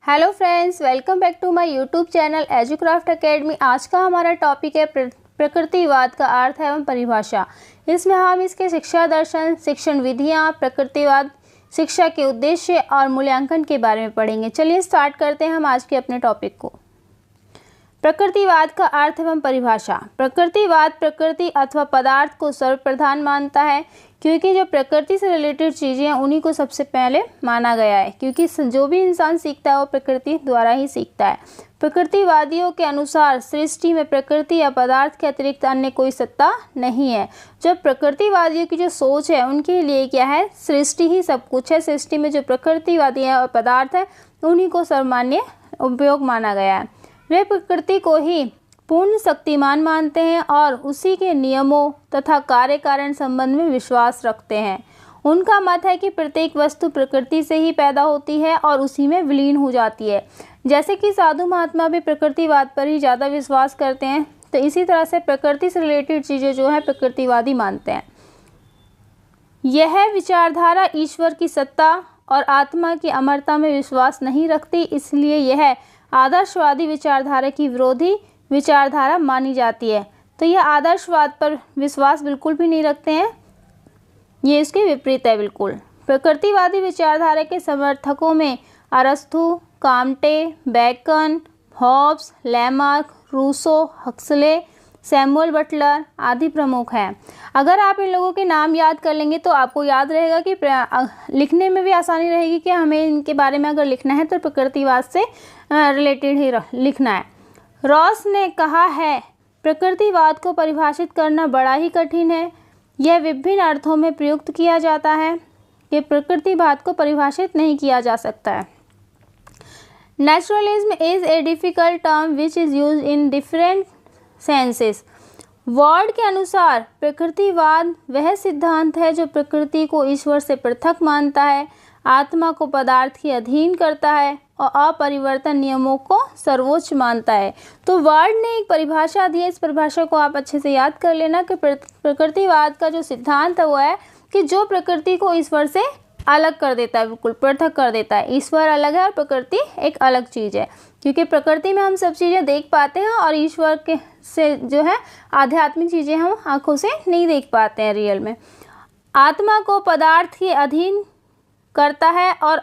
Hello friends, welcome back to my YouTube channel Educraft academy. आज का हमारा topic है प्रकृतिवाद का अर्थ एवं परिभाषा। इसमें हम इसके शिक्षा दर्शन, शिक्षण विधियाँ, प्रकृतिवाद शिक्षा के उद्देश्य और मूल्यांकन के बारे में पढ़ेंगे। चलिए स्टार्ट करते हैं हम आज के अपने टॉपिक को। प्रकृतिवाद का अर्थ एवं परिभाषा। प्रकृतिवाद प्रकृति अथवा पदार्थ को सर्वप्रधान मानता है, क्योंकि जो प्रकृति से रिलेटेड चीज़ें हैं उन्हीं को सबसे पहले माना गया है, क्योंकि जो भी इंसान सीखता है वो प्रकृति द्वारा ही सीखता है। प्रकृतिवादियों के अनुसार सृष्टि में प्रकृति या पदार्थ के अतिरिक्त अन्य कोई सत्ता नहीं है। जो प्रकृतिवादियों की जो सोच है उनके लिए क्या है, सृष्टि ही सब कुछ है। सृष्टि में जो प्रकृतिवादी है और पदार्थ है उन्हीं को सर्वमान्य उपयोग माना गया है। वे प्रकृति को ही पूर्ण शक्तिमान मानते हैं और उसी के नियमों तथा कार्य कारण संबंध में विश्वास रखते हैं। उनका मत है कि प्रत्येक वस्तु प्रकृति से ही पैदा होती है और उसी में विलीन हो जाती है। जैसे कि साधु महात्मा भी प्रकृतिवाद पर ही ज़्यादा विश्वास करते हैं, तो इसी तरह से प्रकृति से रिलेटेड चीज़ें जो है प्रकृतिवादी मानते हैं। यह विचारधारा ईश्वर की सत्ता और आत्मा की अमरता में विश्वास नहीं रखती, इसलिए यह आदर्शवादी विचारधारा की विरोधी विचारधारा मानी जाती है। तो यह आदर्शवाद पर विश्वास बिल्कुल भी नहीं रखते हैं, ये इसके विपरीत है बिल्कुल। प्रकृतिवादी विचारधारा के समर्थकों में अरस्तु, Comte, Bacon, Hobbes, Lamarck, Rousseau, Huxley, Samuel Butler आदि प्रमुख हैं। अगर आप इन लोगों के नाम याद कर लेंगे तो आपको याद रहेगा कि लिखने में भी आसानी रहेगी कि हमें इनके बारे में अगर लिखना है तो प्रकृतिवाद से रिलेटेड ही लिखना है। रॉस ने कहा है, प्रकृतिवाद को परिभाषित करना बड़ा ही कठिन है। यह विभिन्न अर्थों में प्रयुक्त किया जाता है कि प्रकृतिवाद को परिभाषित नहीं किया जा सकता है। Naturalism is a difficult term which is used in different senses. Word के अनुसार प्रकृतिवाद वह सिद्धांत है जो प्रकृति को ईश्वर से पृथक मानता है, आत्मा को पदार्थ के अधीन करता है और अपरिवर्तन नियमों को सर्वोच्च मानता है। तो वर्ड ने एक परिभाषा दी है, इस परिभाषा को आप अच्छे से याद कर लेना कि प्रकृतिवाद का जो सिद्धांत है वो है कि जो प्रकृति को ईश्वर से अलग कर देता है, बिल्कुल पृथक कर देता है। ईश्वर अलग है और प्रकृति एक अलग चीज़ है, क्योंकि प्रकृति में हम सब चीज़ें देख पाते हैं और ईश्वर के से जो है आध्यात्मिक चीज़ें हम आँखों से नहीं देख पाते हैं रियल में। आत्मा को पदार्थ के अधीन करता है और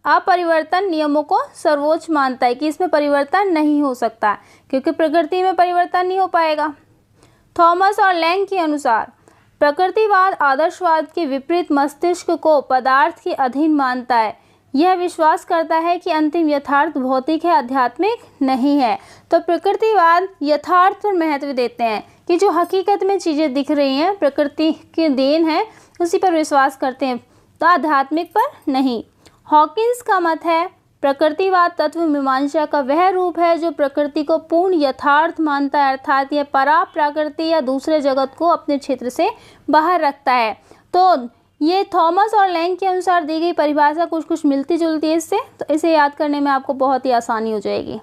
अपरिवर्तन नियमों को सर्वोच्च मानता है कि इसमें परिवर्तन नहीं हो सकता, क्योंकि प्रकृति में परिवर्तन नहीं हो पाएगा। थॉमस और लैंग के अनुसार प्रकृतिवाद आदर्शवाद के विपरीत मस्तिष्क को पदार्थ के अधीन मानता है। यह विश्वास करता है कि अंतिम यथार्थ भौतिक है, आध्यात्मिक नहीं है। तो प्रकृतिवाद यथार्थ पर महत्व देते हैं कि जो हकीकत में चीज़ें दिख रही हैं प्रकृति की देन है, उसी पर विश्वास करते हैं, तो आध्यात्मिक पर नहीं। हॉकिंस का मत है, प्रकृतिवाद तत्व मीमांसा का वह रूप है जो प्रकृति को पूर्ण यथार्थ मानता है, अर्थात यह परा प्रकृति या दूसरे जगत को अपने क्षेत्र से बाहर रखता है। तो ये थॉमस और लैंग के अनुसार दी गई परिभाषा कुछ कुछ मिलती जुलती है इससे, तो इसे याद करने में आपको बहुत ही आसानी हो जाएगी।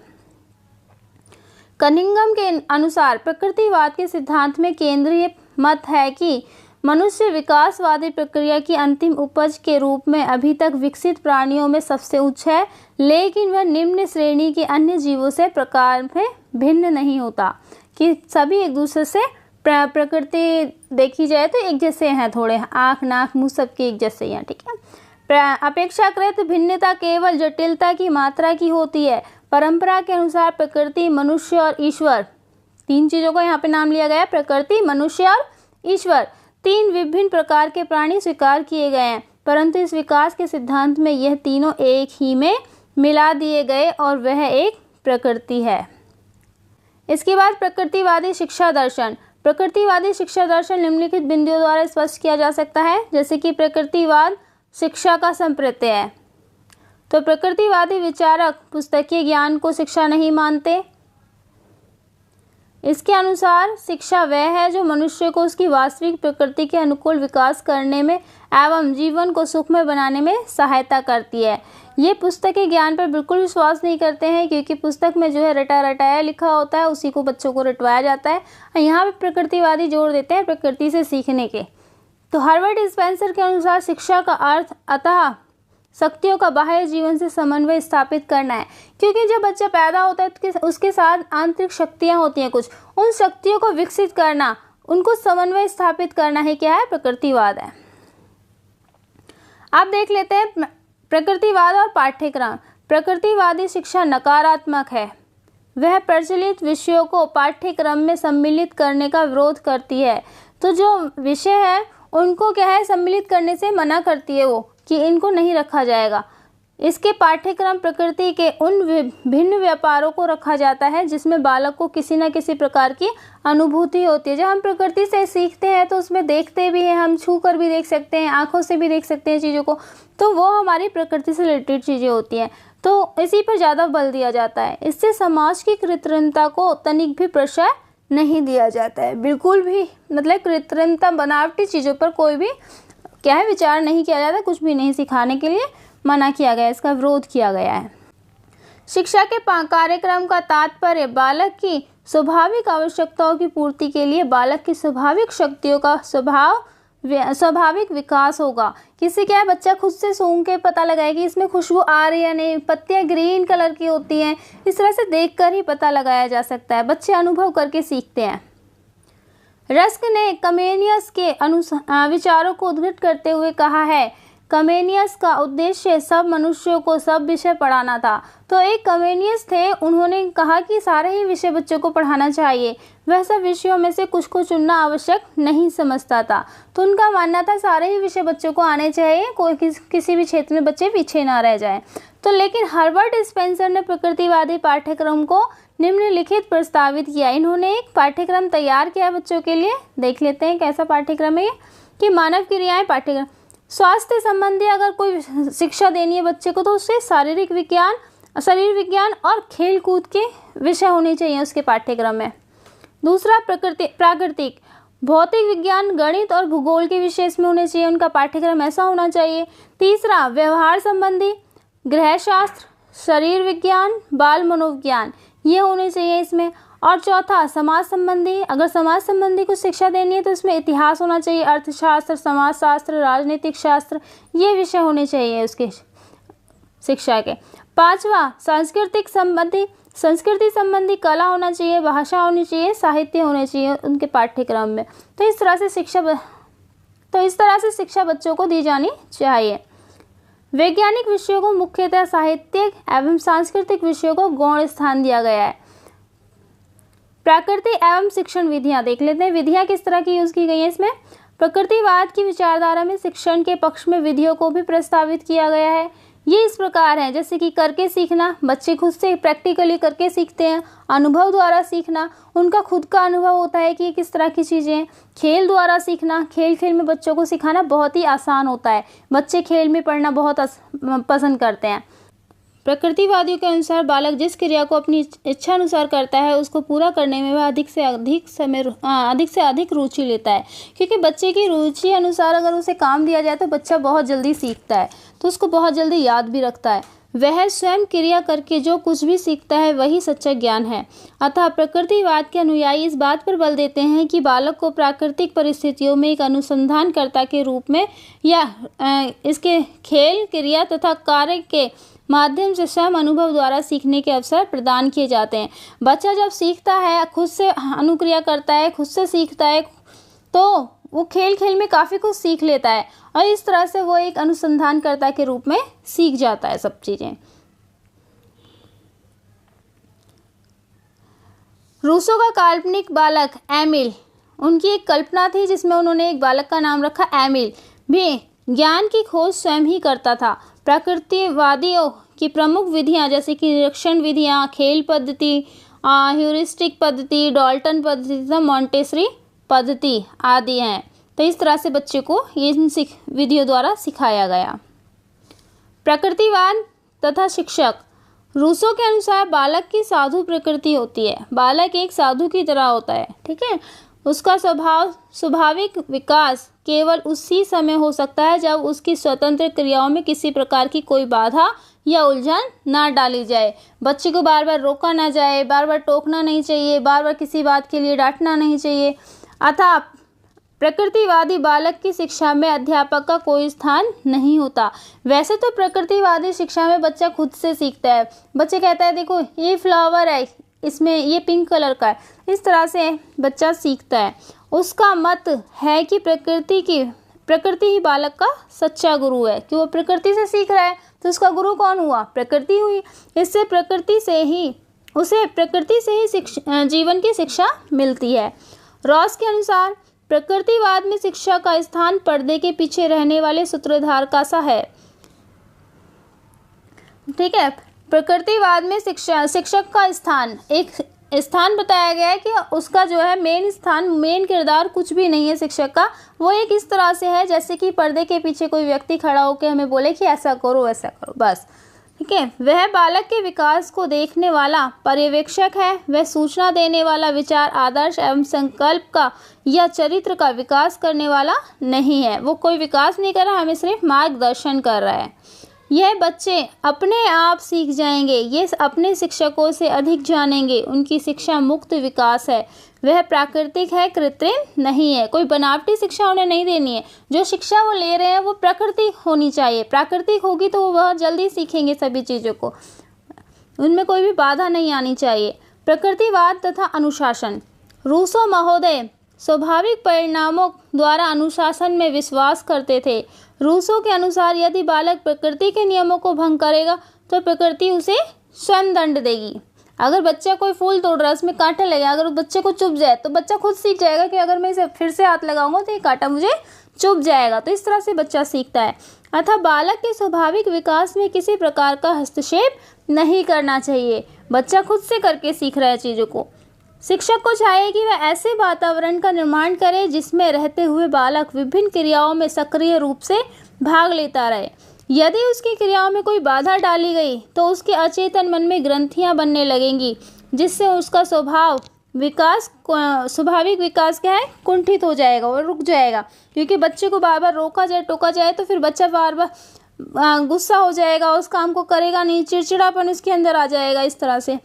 कनिंघम के अनुसार प्रकृतिवाद के सिद्धांत में केंद्रीय मत है कि मनुष्य विकासवादी प्रक्रिया की अंतिम उपज के रूप में अभी तक विकसित प्राणियों में सबसे उच्च है, लेकिन वह निम्न श्रेणी के अन्य जीवों से प्रकार में भिन्न नहीं होता, कि सभी एक दूसरे से प्रकृति देखी जाए तो एक जैसे हैं, थोड़े आँख नाक मुँह सबके एक जैसे हैं, ठीक है। अपेक्षाकृत भिन्नता केवल जटिलता की मात्रा की होती है। परंपरा के अनुसार प्रकृति, मनुष्य और ईश्वर, तीन चीज़ों का यहाँ पे नाम लिया गया है, प्रकृति, मनुष्य और ईश्वर, तीन विभिन्न प्रकार के प्राणी स्वीकार किए गए हैं, परंतु इस विकास के सिद्धांत में यह तीनों एक ही में मिला दिए गए और वह एक प्रकृति है। इसके बाद प्रकृतिवादी शिक्षा दर्शन। प्रकृतिवादी शिक्षा दर्शन निम्नलिखित बिंदुओं द्वारा स्पष्ट किया जा सकता है, जैसे कि प्रकृतिवाद शिक्षा का संप्रत्यय है। तो प्रकृतिवादी विचारक पुस्तकीय ज्ञान को शिक्षा नहीं मानते। इसके अनुसार शिक्षा वह है जो मनुष्य को उसकी वास्तविक प्रकृति के अनुकूल विकास करने में एवं जीवन को सुखमय बनाने में सहायता करती है। ये पुस्तक के ज्ञान पर बिल्कुल विश्वास नहीं करते हैं, क्योंकि पुस्तक में जो है रटा रटाया लिखा होता है, उसी को बच्चों को रटवाया जाता है। यहाँ पे प्रकृतिवादी जोर देते हैं प्रकृति से सीखने के, तो हर्बर्ट स्पेंसर के अनुसार शिक्षा का अर्थ अतः शक्तियों का बाह्य जीवन से समन्वय स्थापित करना है, क्योंकि जब बच्चा पैदा होता है तो उसके साथ आंतरिक शक्तियाँ होती हैं कुछ, उन शक्तियों को विकसित करना, उनको समन्वय स्थापित करना है क्या है, प्रकृतिवाद है। आप देख लेते हैं प्रकृतिवाद और पाठ्यक्रम। प्रकृतिवादी शिक्षा नकारात्मक है, वह प्रचलित विषयों को पाठ्यक्रम में सम्मिलित करने का विरोध करती है। तो जो विषय है उनको क्या है, सम्मिलित करने से मना करती है वो, कि इनको नहीं रखा जाएगा। इसके पाठ्यक्रम प्रकृति के उन विभिन्न व्यापारों को रखा जाता है जिसमें बालक को किसी न किसी प्रकार की अनुभूति होती है। जब हम प्रकृति से सीखते हैं तो उसमें देखते भी हैं, हम छू कर भी देख सकते हैं, आंखों से भी देख सकते हैं चीज़ों को, तो वो हमारी प्रकृति से रिलेटेड चीज़ें होती हैं, तो इसी पर ज़्यादा बल दिया जाता है। इससे समाज की कृत्रिमता को तनिक भी प्रश्रय नहीं दिया जाता है, बिल्कुल भी, मतलब कृत्रिमता बनावटी चीज़ों पर कोई भी क्या है, विचार नहीं किया जाता, कुछ भी नहीं सिखाने के लिए मना किया गया, इसका विरोध किया गया है। शिक्षा के कार्यक्रम का तात्पर्य बालक की स्वाभाविक आवश्यकताओं की पूर्ति के लिए बालक की स्वाभाविक शक्तियों का स्वाभाविक विकास होगा। किसी क्या है, बच्चा खुद से सूंघ के पता लगाए कि इसमें खुशबू आ रही है या नहीं, पत्तियां ग्रीन कलर की होती हैं, इस तरह से देखकर ही पता लगाया जा सकता है। बच्चे अनुभव करके सीखते हैं। रस्क ने कमेनियस के विचारों को उद्धृत करते हुए कहा है, कमेनियस का उद्देश्य सब मनुष्यों को सब विषय पढ़ाना था। तो एक कमेनियस थे, उन्होंने कहा कि सारे ही विषय बच्चों को पढ़ाना चाहिए, वह सब विषयों में से कुछ को चुनना आवश्यक नहीं समझता था। तो उनका मानना था सारे ही विषय बच्चों को आने चाहिए, कोई किसी भी क्षेत्र में बच्चे पीछे ना रह जाएं। तो लेकिन हर्बर्ट स्पेंसर ने प्रकृतिवादी पाठ्यक्रम को निम्नलिखित प्रस्तावित किया। इन्होंने एक पाठ्यक्रम तैयार किया बच्चों के लिए, देख लेते हैं कैसा पाठ्यक्रम है कि मानव क्रियाएं पाठ्यक्रम। स्वास्थ्य संबंधी अगर कोई शिक्षा देनी है बच्चे को तो उससे शारीरिक विज्ञान, शरीर विज्ञान और खेल कूद के विषय होने चाहिए उसके पाठ्यक्रम में। दूसरा प्राकृतिक, भौतिक विज्ञान, गणित और भूगोल के विषय इसमें होने चाहिए, उनका पाठ्यक्रम ऐसा होना चाहिए। तीसरा व्यवहार संबंधी, गृहशास्त्र, शरीर विज्ञान, बाल मनोविज्ञान, ये होने चाहिए इसमें। और चौथा समाज संबंधी, अगर समाज संबंधी कुछ शिक्षा देनी है तो इसमें इतिहास होना चाहिए, अर्थशास्त्र, समाजशास्त्र, राजनीतिक शास्त्र, ये विषय होने चाहिए उसके शिक्षा के। पांचवा संस्कृति संबंधी कला होना चाहिए, भाषा होनी चाहिए, साहित्य होने चाहिए उनके पाठ्यक्रम में। तो इस तरह से शिक्षा बच्चों को दी जानी चाहिए। वैज्ञानिक विषयों को मुख्यतः साहित्यिक एवं सांस्कृतिक विषयों को गौण स्थान दिया गया है। प्रकृति एवं शिक्षण विधियां देख लेते हैं, विधियां किस तरह की यूज की गई हैं इसमें। प्रकृतिवाद की विचारधारा में शिक्षण के पक्ष में विधियों को भी प्रस्तावित किया गया है। ये इस प्रकार है, जैसे कि करके सीखना, बच्चे खुद से प्रैक्टिकली करके सीखते हैं। अनुभव द्वारा सीखना, उनका खुद का अनुभव होता है कि किस तरह की चीज़ें हैं। खेल द्वारा सीखना, खेल में बच्चों को सिखाना बहुत ही आसान होता है, बच्चे खेल में पढ़ना बहुत पसंद करते हैं। प्रकृतिवादियों के अनुसार बालक जिस क्रिया को अपनी इच्छा अनुसार करता है उसको पूरा करने में वह अधिक से अधिक रुचि लेता है, क्योंकि बच्चे की रुचि अनुसार अगर उसे काम दिया जाए तो बच्चा बहुत जल्दी सीखता है, तो उसको बहुत जल्दी याद भी रखता है। वह स्वयं क्रिया करके जो कुछ भी सीखता है वही सच्चा ज्ञान है। अतः प्रकृतिवाद के अनुयायी इस बात पर बल देते हैं कि बालक को प्राकृतिक परिस्थितियों में एक अनुसंधानकर्ता के रूप में या इसके खेल, क्रिया तथा कार्य के माध्यम से स्वयं अनुभव द्वारा सीखने के अवसर प्रदान किए जाते हैं। बच्चा जब सीखता है, खुद से अनुक्रिया करता है, खुद से सीखता है, तो वो खेल में काफ़ी कुछ सीख लेता है और इस तरह से वो एक अनुसंधानकर्ता के रूप में सीख जाता है सब चीज़ें। रूसो का काल्पनिक बालक एमिल, उनकी एक कल्पना थी जिसमें उन्होंने एक बालक का नाम रखा एमिल, भी ज्ञान की खोज स्वयं ही करता था। प्रकृतिवादियों की प्रमुख विधियां जैसे कि निरीक्षण विधियां, खेल पद्धति, ह्यूरिस्टिक पद्धति, डाल्टन पद्धति तथा मॉन्टेसरी पद्धति आदि हैं। तो इस तरह से बच्चे को ये विधियों द्वारा सिखाया गया। प्रकृतिवाद तथा शिक्षक, रूसो के अनुसार बालक की साधु प्रकृति होती है, बालक एक साधु की तरह होता है, ठीक है। उसका स्वाभाविक विकास केवल उसी समय हो सकता है जब उसकी स्वतंत्र क्रियाओं में किसी प्रकार की कोई बाधा या उलझन ना डाली जाए। बच्चे को बार बार रोका ना जाए, बार बार टोकना नहीं चाहिए, बार बार किसी बात के लिए डांटना नहीं चाहिए। अतः प्रकृतिवादी बालक की शिक्षा में अध्यापक का कोई स्थान नहीं होता। वैसे तो प्रकृतिवादी शिक्षा में बच्चा खुद से सीखता है। बच्चे कहता है देखो ये फ्लावर है, इसमें ये पिंक कलर का है, इस तरह से बच्चा सीखता है। उसका मत है कि प्रकृति ही बालक का सच्चा गुरु है, कि वो प्रकृति से सीख रहा है तो उसका गुरु कौन हुआ? प्रकृति हुई। उसे प्रकृति से ही जीवन की शिक्षा मिलती है। रॉस के अनुसार प्रकृतिवाद में शिक्षा का स्थान पर्दे के पीछे रहने वाले सूत्रधार का सा है। ठीक है, प्रकृतिवाद में शिक्षक का स्थान, एक स्थान बताया गया है कि उसका जो है मेन किरदार कुछ भी नहीं है शिक्षक का। वो एक इस तरह से है जैसे कि पर्दे के पीछे कोई व्यक्ति खड़ा होकर हमें बोले कि ऐसा करो वैसा करो, बस। ठीक है, वह बालक के विकास को देखने वाला पर्यवेक्षक है। वह सूचना देने वाला, विचार, आदर्श एवं संकल्प का या चरित्र का विकास करने वाला नहीं है। वो कोई विकास नहीं कर रहा, हमें सिर्फ मार्गदर्शन कर रहा है। यह बच्चे अपने आप सीख जाएंगे, ये अपने शिक्षकों से अधिक जानेंगे। उनकी शिक्षा मुक्त विकास है, वह प्राकृतिक है, कृत्रिम नहीं है। कोई बनावटी शिक्षा उन्हें नहीं देनी है। जो शिक्षा वो ले रहे हैं वो प्राकृतिक होनी चाहिए। प्राकृतिक होगी तो वो बहुत जल्दी सीखेंगे सभी चीज़ों को, उनमें कोई भी बाधा नहीं आनी चाहिए। प्रकृतिवाद तथा अनुशासन। रूसो महोदय स्वाभाविक परिणामों द्वारा अनुशासन में विश्वास करते थे। रूसो के अनुसार यदि बालक प्रकृति के नियमों को भंग करेगा तो प्रकृति उसे स्वयं दंड देगी। अगर बच्चा कोई फूल तोड़ रहा है, उसमें कांटा लगेगा, अगर उस बच्चे को चुभ जाए तो बच्चा खुद सीख जाएगा कि अगर मैं इसे फिर से हाथ लगाऊंगा तो ये कांटा मुझे चुभ जाएगा। तो इस तरह से बच्चा सीखता है। अतः बालक के स्वाभाविक विकास में किसी प्रकार का हस्तक्षेप नहीं करना चाहिए। बच्चा खुद से करके सीख रहा है चीज़ों को। शिक्षक को चाहिए कि वह ऐसे वातावरण का निर्माण करे जिसमें रहते हुए बालक विभिन्न क्रियाओं में सक्रिय रूप से भाग लेता रहे। यदि उसकी क्रियाओं में कोई बाधा डाली गई तो उसके अचेतन मन में ग्रंथियां बनने लगेंगी, जिससे उसका स्वाभाविक विकास क्या है, कुंठित हो जाएगा और रुक जाएगा। क्योंकि बच्चे को बार बार रोका जाए, टोका जाए तो फिर बच्चा बार बार गुस्सा हो जाएगा, उस काम को करेगा नहीं, चिड़चिड़ापन उसके अंदर आ जाएगा इस तरह से।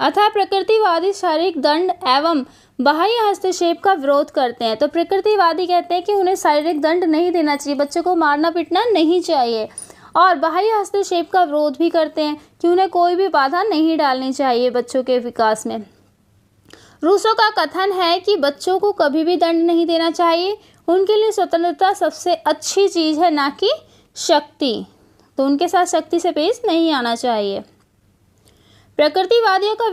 अतः प्रकृतिवादी शारीरिक दंड एवं बाह्य हस्तक्षेप का विरोध करते हैं। तो प्रकृतिवादी कहते हैं कि उन्हें शारीरिक दंड नहीं देना चाहिए, बच्चों को मारना पीटना नहीं चाहिए, और बाह्य हस्तक्षेप का विरोध भी करते हैं कि उन्हें कोई भी बाधा नहीं डालनी चाहिए बच्चों के विकास में। रूसो का कथन है कि बच्चों को कभी भी दंड नहीं देना चाहिए। उनके लिए स्वतंत्रता सबसे अच्छी चीज़ है, ना कि शक्ति। तो उनके साथ शक्ति से पेश नहीं आना चाहिए। प्रकृतिवादियों का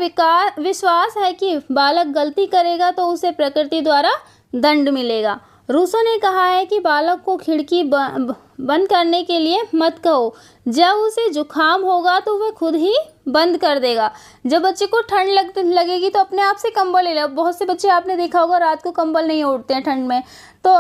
विश्वास है कि बालक गलती करेगा तो उसे प्रकृति द्वारा दंड मिलेगा। रूसो ने कहा है कि बालक को खिड़की बंद करने के लिए मत कहो। जब उसे जुकाम होगा तो वह खुद ही बंद कर देगा। जब बच्चे को ठंड लगेगी तो अपने आप से कंबल ले लो। बहुत से बच्चे आपने देखा होगा रात को कंबल नहीं ओढ़ते हैं ठंड में, तो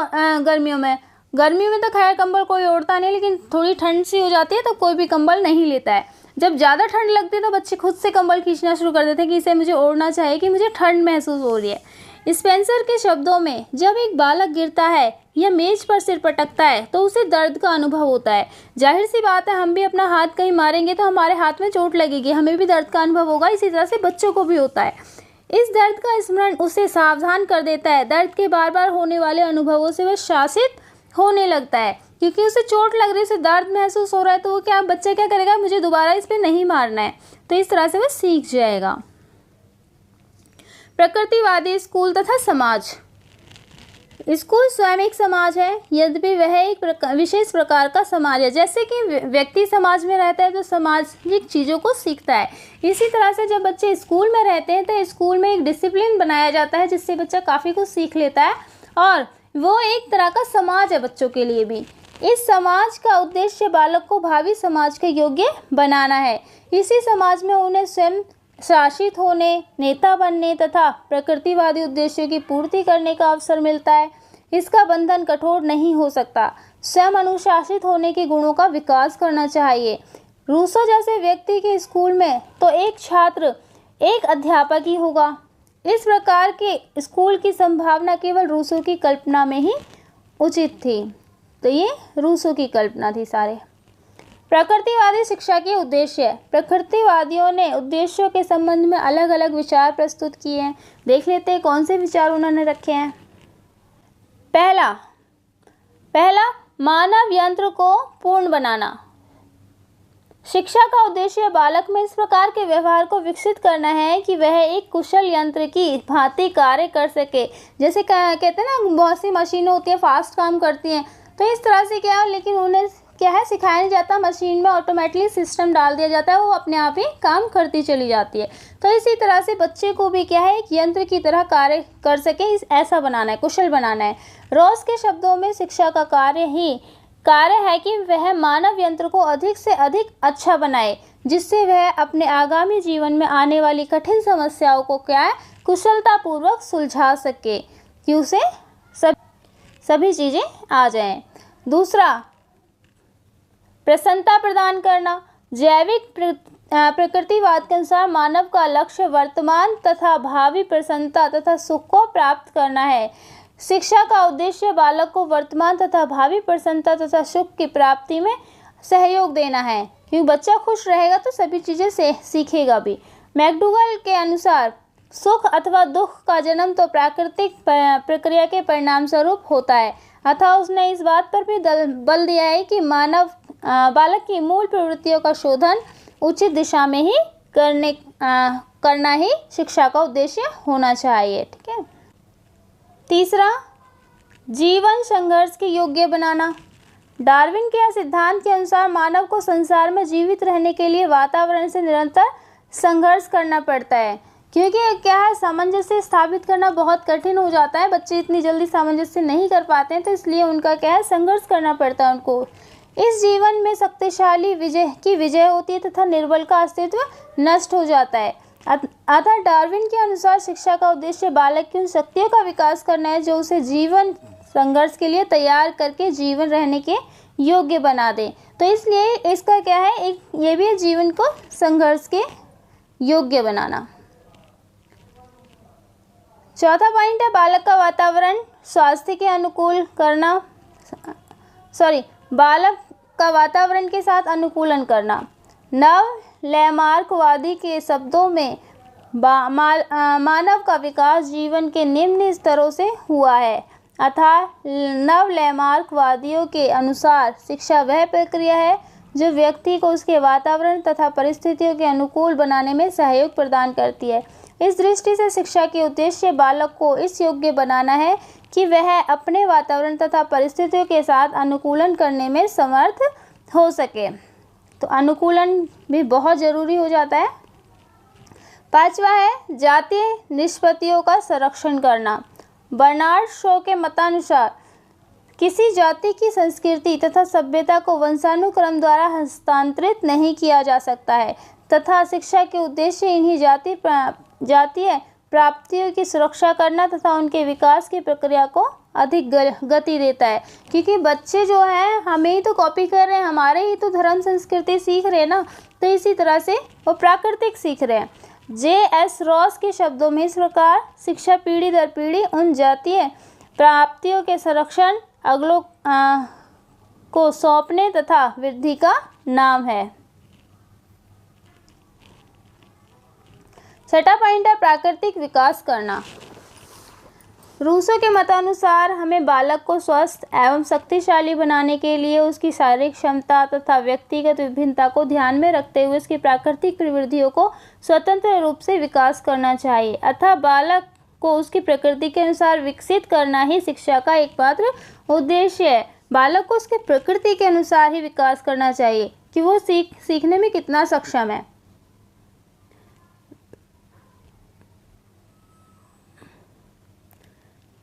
गर्मियों में तो खैर कंबल कोई ओढ़ता नहीं, लेकिन थोड़ी ठंड सी हो जाती है तो कोई भी कंबल नहीं लेता है। जब ज़्यादा ठंड लगती है तो बच्चे खुद से कंबल खींचना शुरू कर देते हैं कि इसे मुझे ओढ़ना चाहिए, कि मुझे ठंड महसूस हो रही है। स्पेंसर के शब्दों में जब एक बालक गिरता है या मेज पर सिर पटकता है तो उसे दर्द का अनुभव होता है। जाहिर सी बात है, हम भी अपना हाथ कहीं मारेंगे तो हमारे हाथ में चोट लगेगी, हमें भी दर्द का अनुभव होगा। इसी तरह से बच्चों को भी होता है। इस दर्द का स्मरण उसे सावधान कर देता है। दर्द के बार बार होने वाले अनुभवों से वह शासित होने लगता है, क्योंकि उसे चोट लग रही है, उसे दर्द महसूस हो रहा है, तो वो बच्चा क्या करेगा, मुझे दोबारा इस पे नहीं मारना है। तो इस तरह से वह सीख जाएगा। प्रकृतिवादी स्कूल तथा समाज। स्कूल स्वयं एक समाज है, यद्यपि वह एक विशेष प्रकार का समाज है। जैसे कि व्यक्ति समाज में रहता है तो सामाजिक चीज़ों को सीखता है, इसी तरह से जब बच्चे स्कूल में रहते हैं तो स्कूल में एक डिसिप्लिन बनाया जाता है, जिससे बच्चा काफ़ी कुछ सीख लेता है, और वो एक तरह का समाज है बच्चों के लिए भी। इस समाज का उद्देश्य बालक को भावी समाज के योग्य बनाना है। इसी समाज में उन्हें स्वयं शासित होने, नेता बनने तथा प्रकृतिवादी उद्देश्यों की पूर्ति करने का अवसर मिलता है। इसका बंधन कठोर नहीं हो सकता। स्वयं अनुशासित होने के गुणों का विकास करना चाहिए। रूसो जैसे व्यक्ति के स्कूल में तो एक छात्र एक अध्यापक ही होगा। इस प्रकार के स्कूल की संभावना केवल रूसो की कल्पना में ही उचित थी। तो ये रूसो की कल्पना थी सारे। प्रकृतिवादी शिक्षा के उद्देश्य। प्रकृतिवादियों ने उद्देश्यों के संबंध में अलग अलग विचार प्रस्तुत किए हैं। देख लेते हैं कौन से विचार उन्होंने रखे हैं। पहला मानव यंत्र को पूर्ण बनाना। शिक्षा का उद्देश्य बालक में इस प्रकार के व्यवहार को विकसित करना है कि वह एक कुशल यंत्र की भांति कार्य कर सके। जैसे कहते हैं ना, बहुत सी मशीनें होती हैं फास्ट काम करती हैं, तो इस तरह से क्या है, लेकिन उन्हें क्या है सिखाया नहीं जाता, मशीन में ऑटोमेटिकली सिस्टम डाल दिया जाता है, वो अपने आप ही काम करती चली जाती है। तो इसी तरह से बच्चे को भी क्या है एक यंत्र की तरह कार्य कर सके, ऐसा बनाना है, कुशल बनाना है। रॉस के शब्दों में शिक्षा का कार्य है कि वह मानव यंत्र को अधिक से अधिक अच्छा बनाए, जिससे वह अपने आगामी जीवन में आने वाली कठिन समस्याओं को क्या है कुशलतापूर्वक सुलझा सके, कि उसे सभी चीज़ें आ जाएं। दूसरा, प्रसन्नता प्रदान करना। जैविक प्रकृतिवाद के अनुसार मानव का लक्ष्य वर्तमान तथा भावी प्रसन्नता तथा सुख को प्राप्त करना है। शिक्षा का उद्देश्य बालक को वर्तमान तथा भावी प्रसन्नता तथा सुख की प्राप्ति में सहयोग देना है, क्योंकि बच्चा खुश रहेगा तो सभी चीज़ें सीखेगा भी। मैकडूगल के अनुसार सुख अथवा दुख का जन्म तो प्राकृतिक प्रक्रिया के परिणाम स्वरूप होता है, अतः उसने इस बात पर भी बल दिया है कि बालक की मूल प्रवृत्तियों का शोधन उचित दिशा में ही करना ही शिक्षा का उद्देश्य होना चाहिए। ठीक है। तीसरा, जीवन संघर्ष के योग्य बनाना। डार्विन के सिद्धांत के अनुसार मानव को संसार में जीवित रहने के लिए वातावरण से निरंतर संघर्ष करना पड़ता है, क्योंकि क्या है सामंजस्य स्थापित करना बहुत कठिन हो जाता है, बच्चे इतनी जल्दी सामंजस्य नहीं कर पाते हैं, तो इसलिए उनका क्या है संघर्ष करना पड़ता है उनको। इस जीवन में शक्तिशाली विजय होती है तथा निर्बल का अस्तित्व नष्ट हो जाता है। अतः डार्विन के अनुसार शिक्षा का उद्देश्य बालक की उन शक्तियों का विकास करना है जो उसे जीवन संघर्ष के लिए तैयार करके जीवन रहने के योग्य बना दे। तो इसलिए इसका क्या है ये भी है जीवन को संघर्ष के योग्य बनाना। चौथा पॉइंट है बालक का वातावरण स्वास्थ्य के अनुकूल करना, बालक का वातावरण के साथ अनुकूलन करना। नव लैमार्कवादी के शब्दों में मानव का विकास जीवन के निम्न स्तरों से हुआ है, अतः नव लैमार्कवादियों के अनुसार शिक्षा वह प्रक्रिया है जो व्यक्ति को उसके वातावरण तथा परिस्थितियों के अनुकूल बनाने में सहयोग प्रदान करती है। इस दृष्टि से शिक्षा के उद्देश्य बालक को इस योग्य बनाना है कि वह अपने वातावरण तथा परिस्थितियों के साथ अनुकूलन करने में समर्थ हो सके। तो अनुकूलन भी बहुत ज़रूरी हो जाता है। पांचवा है जातीय निष्पत्तियों का संरक्षण करना। बर्नार्ड शॉ के मतानुसार किसी जाति की संस्कृति तथा सभ्यता को वंशानुक्रम द्वारा हस्तांतरित नहीं किया जा सकता है तथा शिक्षा के उद्देश्य इन्हीं जातीय प्राप्तियों की सुरक्षा करना तथा उनके विकास की प्रक्रिया को अधिक गति देता है, क्योंकि बच्चे जो हैं हमें ही तो कॉपी कर रहे हैं, हमारे ही तो धर्म संस्कृति सीख रहे हैं ना, तो इसी तरह से वो प्राकृतिक सीख रहे हैं। J.S. रॉस के शब्दों में इस प्रकार शिक्षा पीढ़ी दर पीढ़ी उन जातीय प्राप्तियों के संरक्षण अगलों को सौंपने तथा वृद्धि का नाम है। छठा पॉइंट है प्राकृतिक विकास करना। रूसो के मतानुसार हमें बालक को स्वस्थ एवं शक्तिशाली बनाने के लिए उसकी शारीरिक क्षमता तथा व्यक्तिगत विभिन्नता को ध्यान में रखते हुए उसकी प्राकृतिक प्रवृत्तियों को स्वतंत्र रूप से विकास करना चाहिए, अतः बालक को उसकी प्रकृति के अनुसार विकसित करना ही शिक्षा का एकमात्र उद्देश्य है। बालक को उसके प्रकृति के अनुसार ही विकास करना चाहिए कि वो सीखने में कितना सक्षम है।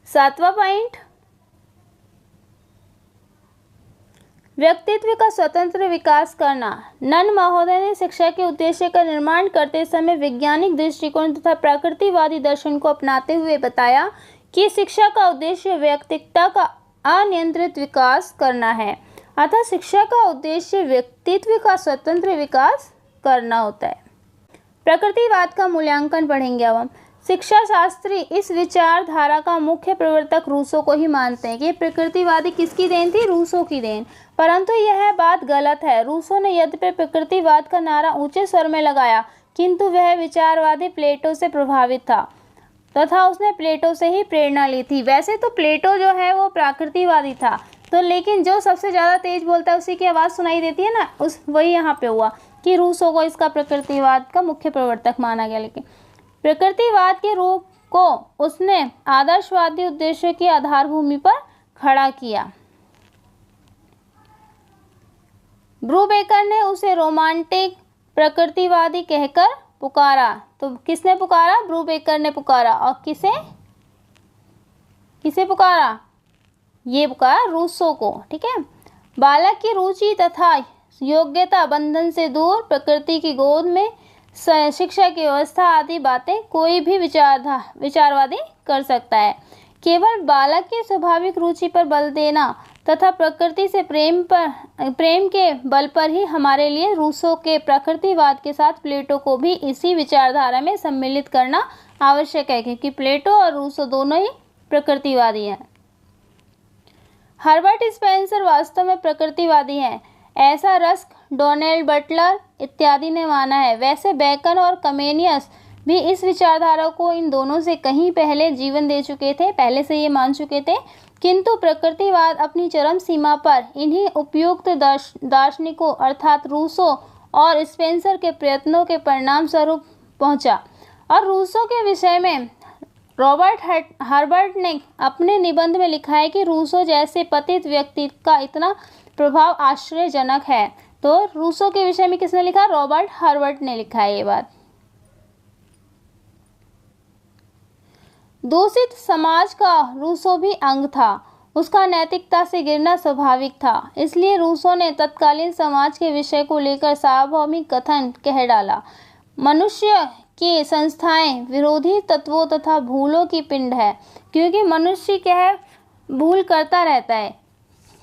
सातवां पॉइंट व्यक्तित्व का स्वतंत्र विकास करना। नन महोदय ने शिक्षा के उद्देश्य का निर्माण करते समय वैज्ञानिक दृष्टिकोण तथा प्रकृतिवादी दर्शन को अपनाते हुए बताया कि शिक्षा का उद्देश्य व्यक्तित्व का अनियंत्रित विकास करना है, अतः शिक्षा का उद्देश्य व्यक्तित्व का स्वतंत्र विकास करना होता है। प्रकृतिवाद का मूल्यांकन पढ़ेंगे अब हम। शिक्षा शास्त्री इस विचारधारा का मुख्य प्रवर्तक रूसो को ही मानते हैं कि प्रकृतिवादी किसकी देन थी, रूसो की देन, परंतु यह बात गलत है। रूसो ने यद्यपि प्रकृतिवाद का नारा ऊंचे स्वर में लगाया, किंतु वह विचारवादी प्लेटो से प्रभावित था। तथा उसने प्लेटो से ही प्रेरणा ली थी। वैसे तो प्लेटो जो है वो प्रकृतिवादी था, तो लेकिन जो सबसे ज़्यादा तेज बोलता है उसी की आवाज़ सुनाई देती है ना, वही यहाँ पे हुआ कि रूसो को इसका प्रकृतिवाद का मुख्य प्रवर्तक माना गया। लेकिन प्रकृतिवाद के रूप को उसने आदर्शवादी उद्देश्य की आधारभूमि पर खड़ा किया। ब्रूबेकर ने उसे रोमांटिक प्रकृतिवादी कहकर पुकारा। तो किसने पुकारा? ब्रूबेकर ने पुकारा। और किसे पुकारा? ये पुकारा रूसो को। ठीक है। बालक की रुचि तथा योग्यता, बंधन से दूर, प्रकृति की गोद में, शिक्षा की व्यवस्था आदि बातें कोई भी विचारवादी कर सकता है। केवल बालक की स्वाभाविक रुचि पर बल देना तथा प्रकृति से प्रेम के बल पर ही हमारे लिए रूसो के प्रकृतिवाद के साथ प्लेटो को भी इसी विचारधारा में सम्मिलित करना आवश्यक है, क्योंकि प्लेटो और रूसो दोनों ही प्रकृतिवादी हैं। हर्बर्ट स्पेंसर वास्तव में प्रकृतिवादी हैं, ऐसा रस्क, डोनाल्ड बटलर इत्यादि ने माना है। वैसे बेकन और कमेनियस भी इस विचारधारा को इन दोनों से कहीं पहले जीवन दे चुके थे, पहले से ये मान चुके थे, किंतु प्रकृतिवाद अपनी चरम सीमा पर इन्हीं उपयुक्त दार्शनिकों अर्थात रूसो और स्पेंसर के प्रयत्नों के परिणाम स्वरूप पहुंचा। और रूसो के विषय में रॉबर्ट हर्बर्ट ने अपने निबंध में लिखा है कि रूसो जैसे पतित व्यक्ति का इतना प्रभाव आश्चर्यजनक है। तो रूसो के विषय में किसने लिखा? रॉबर्ट हर्बर्ट ने लिखा है ये बात। दूषित समाज का रूसो भी अंग था, उसका नैतिकता से गिरना स्वाभाविक था। इसलिए रूसो ने तत्कालीन समाज के विषय को लेकर सार्वभौमिक कथन कह डाला। मनुष्य की संस्थाएं विरोधी तत्वों तथा भूलों की पिंड है, क्योंकि मनुष्य क्या है? भूल करता रहता है।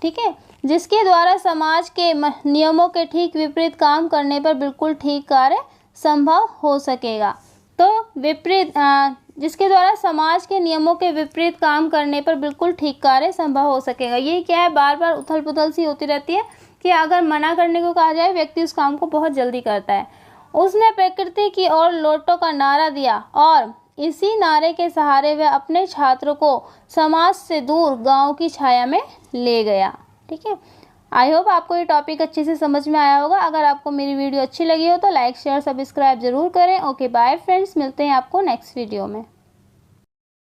ठीक है। जिसके द्वारा समाज के नियमों के ठीक विपरीत काम करने पर बिल्कुल ठीक कार्य संभव हो सकेगा। तो जिसके द्वारा समाज के नियमों के विपरीत काम करने पर बिल्कुल ठीक कार्य संभव हो सकेगा। ये क्या है? बार बार उथल पुथल सी होती रहती है कि अगर मना करने को कहा जाए व्यक्ति उस काम को बहुत जल्दी करता है। उसने प्रकृति की ओर लौटो का नारा दिया और इसी नारे के सहारे वह अपने छात्रों को समाज से दूर गांव की छाया में ले गया। ठीक है। आई होप आपको ये टॉपिक अच्छे से समझ में आया होगा। अगर आपको मेरी वीडियो अच्छी लगी हो तो लाइक शेयर सब्सक्राइब जरूर करें। ओके बाय फ्रेंड्स, मिलते हैं आपको नेक्स्ट वीडियो में।